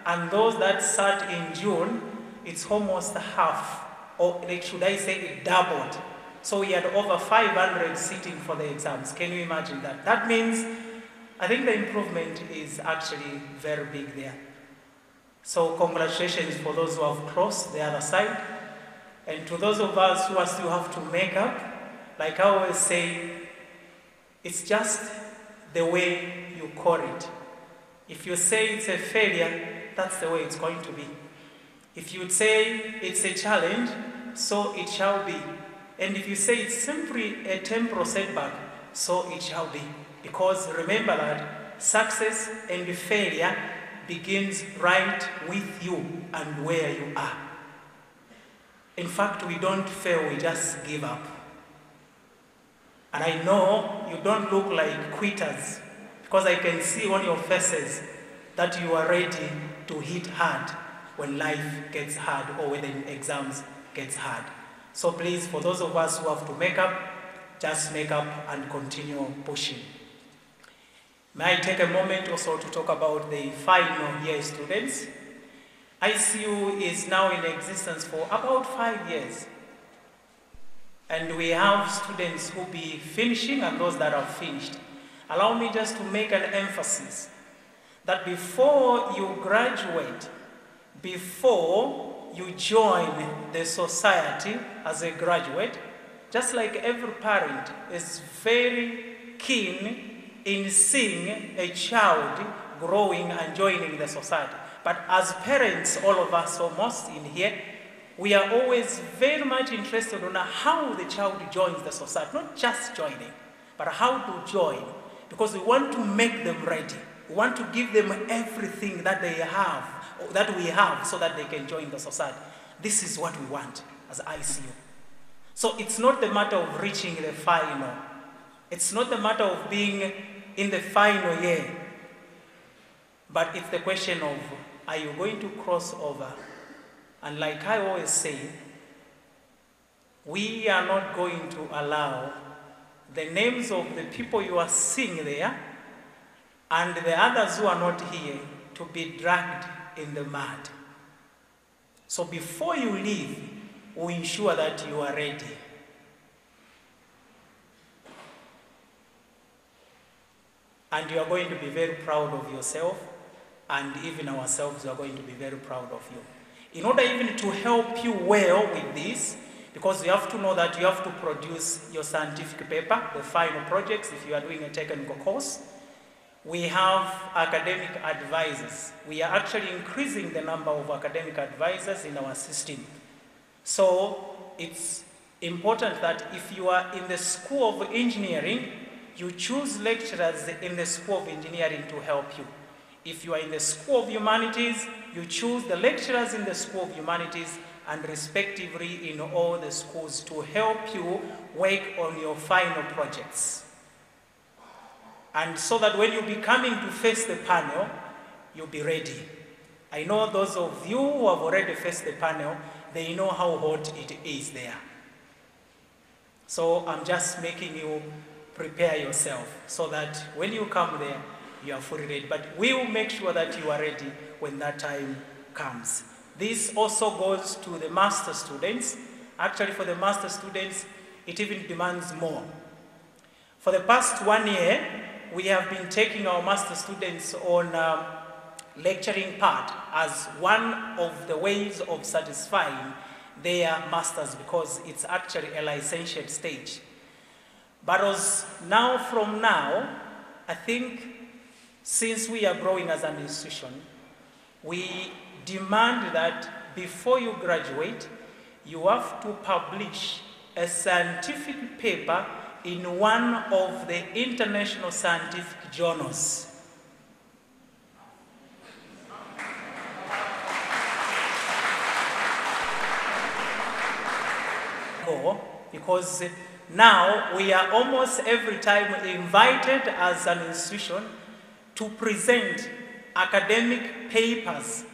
and those that sat in June, it's almost half, or like, should I say it doubled. So we had over 500 sitting for the exams. Can you imagine that? That means, I think the improvement is actually very big there. So congratulations for those who have crossed the other side. And to those of us who still have to make up, like I always say, it's just the way you call it. If you say it's a failure, that's the way it's going to be. If you say it's a challenge, so it shall be. And if you say it's simply a temporal setback, so it shall be. Because remember that success and failure begins right with you and where you are. In fact, we don't fail, we just give up. And I know you don't look like quitters, because I can see on your faces that you are ready to hit hard when life gets hard or when the exams gets hard. So please, for those of us who have to make up, just make up and continue pushing. May I take a moment also to talk about the final year students? ICU is now in existence for about 5 years. And we have students who will be finishing and those that have finished. Allow me just to make an emphasis that before you graduate, before you join the society as a graduate, just like every parent is very keen in seeing a child growing and joining the society. But as parents, all of us almost in here, we are always very much interested in how the child joins the society. Not just joining, but how to join. Because we want to make them ready. We want to give them everything that they have, or that we have, so that they can join the society. This is what we want as ICU. So it's not the matter of reaching the final. It's not the matter of being in the final year. But it's the question of, are you going to cross over? And like I always say, we are not going to allow the names of the people you are seeing there and the others who are not here to be dragged in the mud. So before you leave, we ensure that you are ready. And you are going to be very proud of yourself, and even ourselves are going to be very proud of you. In order even to help you well with this, because you have to know that you have to produce your scientific paper, the final projects, if you are doing a technical course, we have academic advisors. We are actually increasing the number of academic advisors in our system. So it's important that if you are in the School of Engineering, you choose lecturers in the School of Engineering to help you. If you are in the School of Humanities, you choose the lecturers in the School of Humanities and respectively in all the schools to help you work on your final projects. And so that when you be coming to face the panel, you'll be ready. I know those of you who have already faced the panel, they know how hot it is there. So I'm just making you prepare yourself so that when you come there, you are fully ready. But we will make sure that you are ready when that time comes. This also goes to the master students. Actually, for the master students, it even demands more. For the past 1 year, we have been taking our master students on lecturing part as one of the ways of satisfying their masters, because it's actually a licentiate stage. But from now, I think since we are growing as an institution, we demand that before you graduate, you have to publish a scientific paper in one of the international scientific journals. Because now we are almost every time invited as an institution to present academic papers.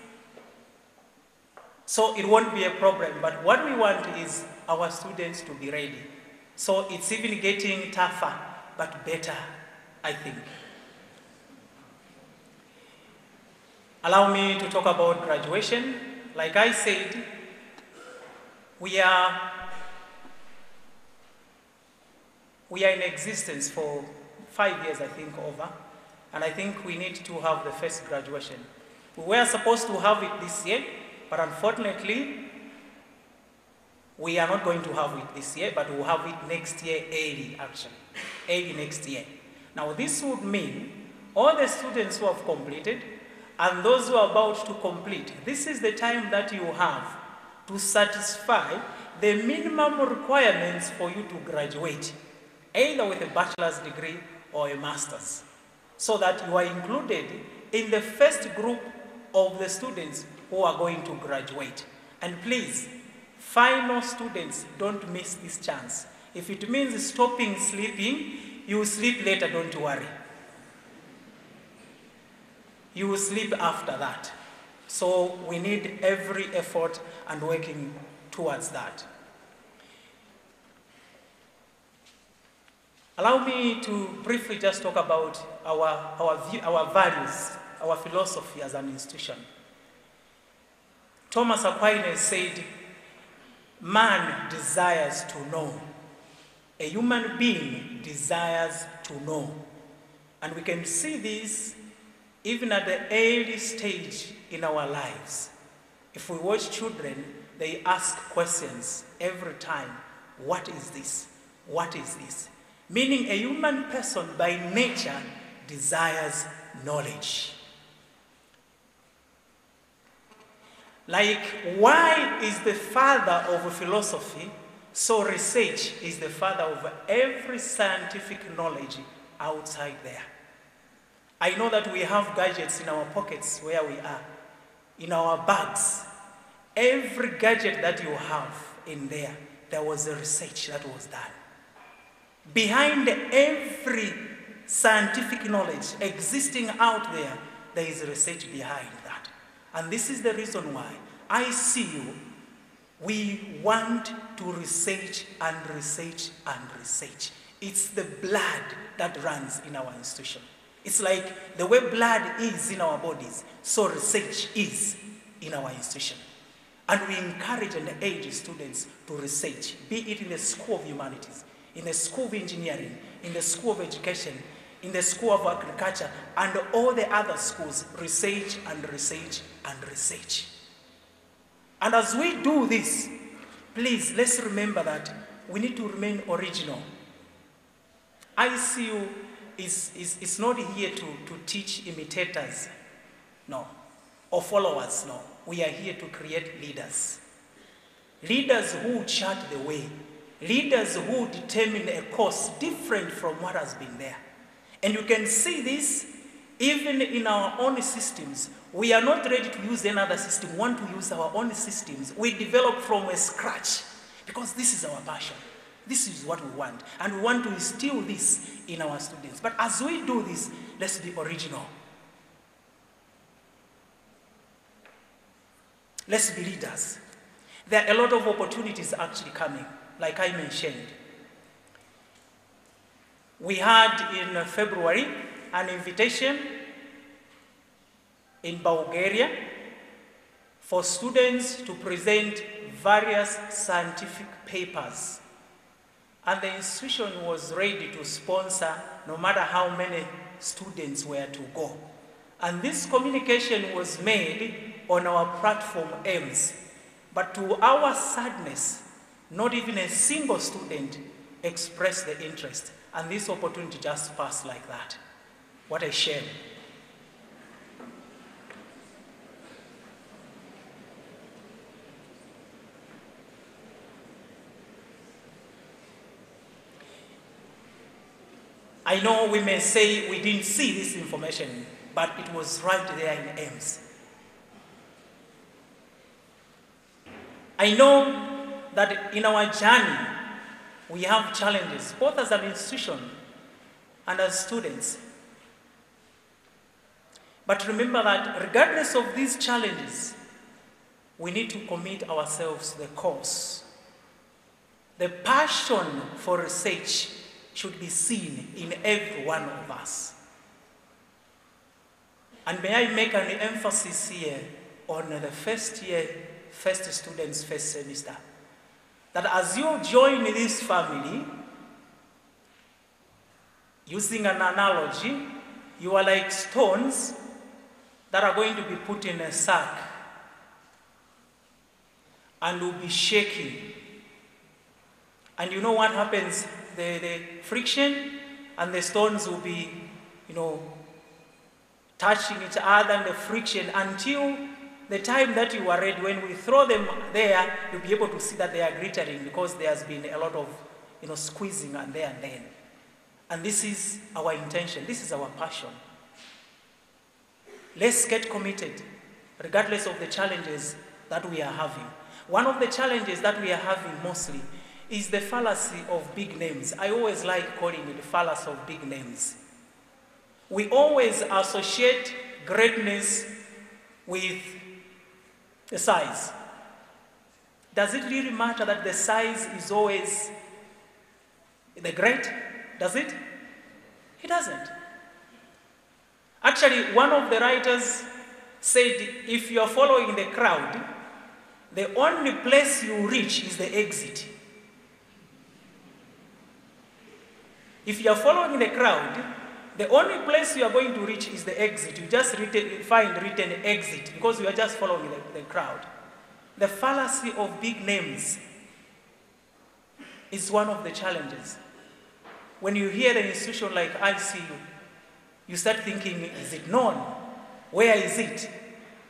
So it won't be a problem, but what we want is our students to be ready. So it's even getting tougher, but better, I think. Allow me to talk about graduation. Like I said, we are in existence for 5 years, I think, over. And I think we need to have the first graduation. We were supposed to have it this year, but unfortunately, we are not going to have it this year, but we'll have it next year early, actually. Early next year. Now, this would mean all the students who have completed and those who are about to complete, this is the time that you have to satisfy the minimum requirements for you to graduate, either with a bachelor's degree or a master's, so that you are included in the first group of the students who are going to graduate. And please, final students, don't miss this chance. If it means stopping sleeping, you will sleep later, don't worry. You will sleep after that. So we need every effort and working towards that. Allow me to briefly just talk about our values, our philosophy as an institution. Thomas Aquinas said, man desires to know. A human being desires to know. And we can see this even at the early stage in our lives. If we watch children, they ask questions every time. What is this? What is this? Meaning a human person by nature desires knowledge. Like, why is the father of philosophy? So research is the father of every scientific knowledge outside there. I know that we have gadgets in our pockets where we are, in our bags. Every gadget that you have in there, there was a research that was done. Behind every scientific knowledge existing out there, there is research behind that. And this is the reason why ICU, we want to research and research and research. It's the blood that runs in our institution. It's like the way blood is in our bodies, so research is in our institution. And we encourage and urge students to research, be it in the School of Humanities, in the School of Engineering, in the School of Education, in the School of Agriculture, and all the other schools, research and research and research. And as we do this, please, let's remember that we need to remain original. ICU is not here to teach imitators, no, or followers, no. We are here to create leaders. Leaders who chart the way. Leaders who determine a course different from what has been there. And you can see this even in our own systems. We are not ready to use another system. We want to use our own systems. We develop from scratch because this is our passion. This is what we want. And we want to instill this in our students. But as we do this, let's be original. Let's be leaders. There are a lot of opportunities actually coming, like I mentioned. We had in February an invitation in Bulgaria for students to present various scientific papers. And the institution was ready to sponsor no matter how many students were to go. And this communication was made on our platform AIMS. But to our sadness, not even a single student expressed the interest. And this opportunity just passed like that. What a shame. I know we may say we didn't see this information, but it was right there in AIMS. I know that in our journey, we have challenges, both as an institution and as students. But remember that regardless of these challenges, we need to commit ourselves to the cause. The passion for research should be seen in every one of us. And may I make an emphasis here on the first year, first students, first semester. That as you join this family, using an analogy, you are like stones that are going to be put in a sack and will be shaking. And you know what happens? The friction and the stones will be, touching each other, and the friction until the time that you are ready. When we throw them there, you'll be able to see that they are glittering because there has been a lot of, squeezing and there and then. And this is our intention. This is our passion. Let's get committed, regardless of the challenges that we are having. One of the challenges that we are having mostly is the fallacy of big names. I always like calling it the fallacy of big names. We always associate greatness with the size. Does it really matter that the size is always the great? Does it? It doesn't. Actually, one of the writers said, if you are following the crowd, the only place you reach is the exit. If you are following the crowd, the only place you are going to reach is the exit. You just find written exit because you are just following the crowd. The fallacy of big names is one of the challenges. When you hear an institution like ICU, you start thinking, is it known? Where is it?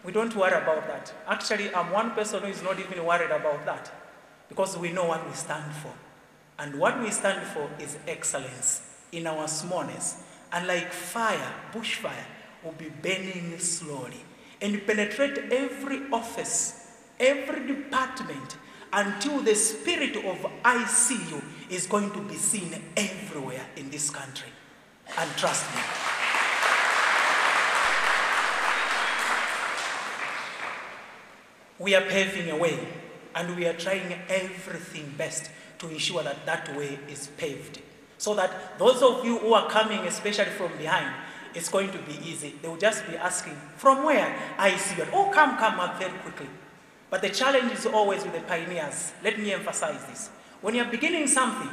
We don't worry about that. Actually, I'm one person who is not even worried about that because we know what we stand for. And what we stand for is excellence in our smallness. And like fire, bushfire, will be burning slowly and penetrate every office, every department, until the spirit of ICU is going to be seen everywhere in this country. And trust me. We are paving a way, and we are trying everything best to ensure that that way is paved. So that those of you who are coming, especially from behind, it's going to be easy. They will just be asking, from where? ICU. Oh, come up very quickly. But the challenge is always with the pioneers. Let me emphasize this. When you're beginning something,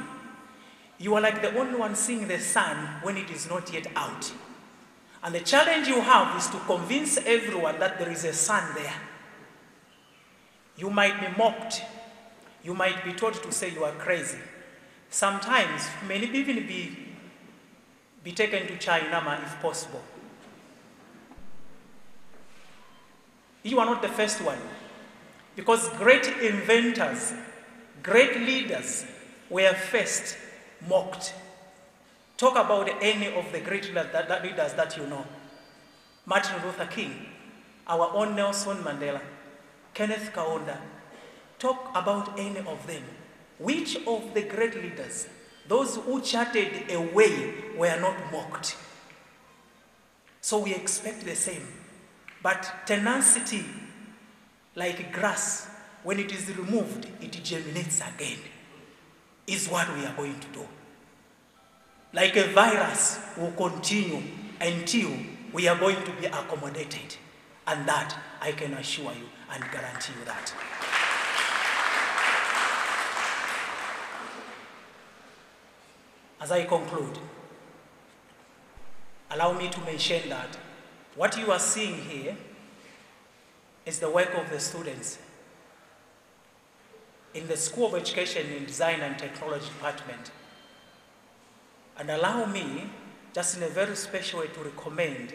you are like the only one seeing the sun when it is not yet out. And the challenge you have is to convince everyone that there is a sun there. You might be mocked. You might be told to say you are crazy. Sometimes you may even be taken to China if possible. You are not the first one. Because great inventors, great leaders were first mocked. Talk about any of the great leaders that you know. Martin Luther King, our own Nelson Mandela, Kenneth Kaunda. Talk about any of them. Which of the great leaders, those who charted a way, were not mocked? So we expect the same. But tenacity, like grass, when it is removed, it germinates again, is what we are going to do. Like a virus will continue until we are going to be accommodated. And that, I can assure you and guarantee you that. As I conclude, allow me to mention that what you are seeing here is the work of the students in the School of Education in Design and Technology Department. And allow me, just in a very special way, to recommend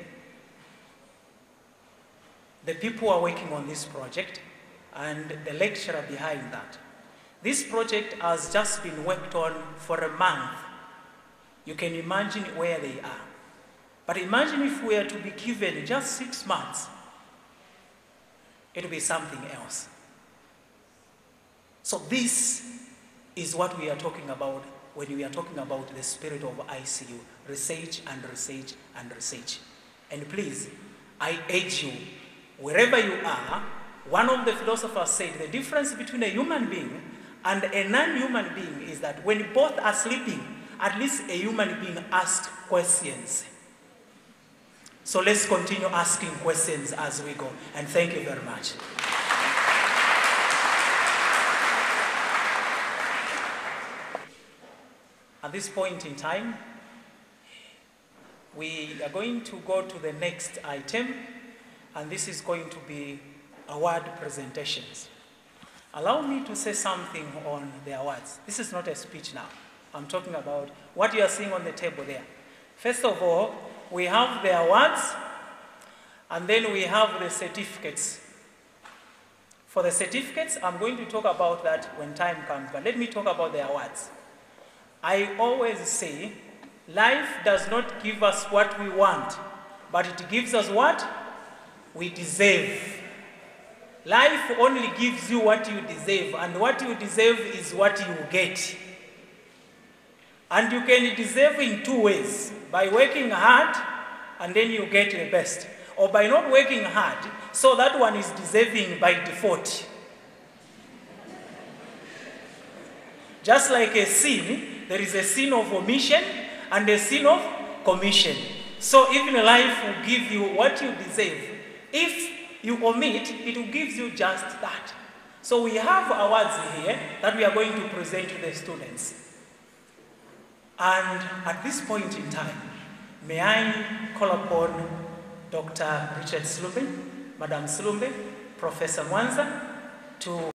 the people who are working on this project and the lecturer behind that. This project has just been worked on for a month. You can imagine where they are. But imagine if we are to be given just 6 months, it will be something else. So this is what we are talking about when we are talking about the spirit of ICU, research and research and research. And please, I urge you, wherever you are, one of the philosophers said the difference between a human being and a non-human being is that when both are sleeping, at least a human being asks questions. So let's continue asking questions as we go. And thank you very much. At this point in time, we are going to go to the next item, and this is going to be award presentations. Allow me to say something on the awards. This is not a speech now. I'm talking about what you are seeing on the table there. First of all, we have the awards, and then we have the certificates. For the certificates, I'm going to talk about that when time comes, but let me talk about the awards. I always say, life does not give us what we want, but it gives us what we deserve. Life only gives you what you deserve, and what you deserve is what you get. And you can deserve in two ways: by working hard, and then you get the best, or by not working hard, so that one is deserving by default. Just like a sin, there is a sin of omission and a sin of commission. So even life will give you what you deserve. If you omit, it will give you just that. So we have awards here that we are going to present to the students. And at this point in time, may I call upon Dr. Richard Slumbe, Madam Slumbe, Professor Mwanza, to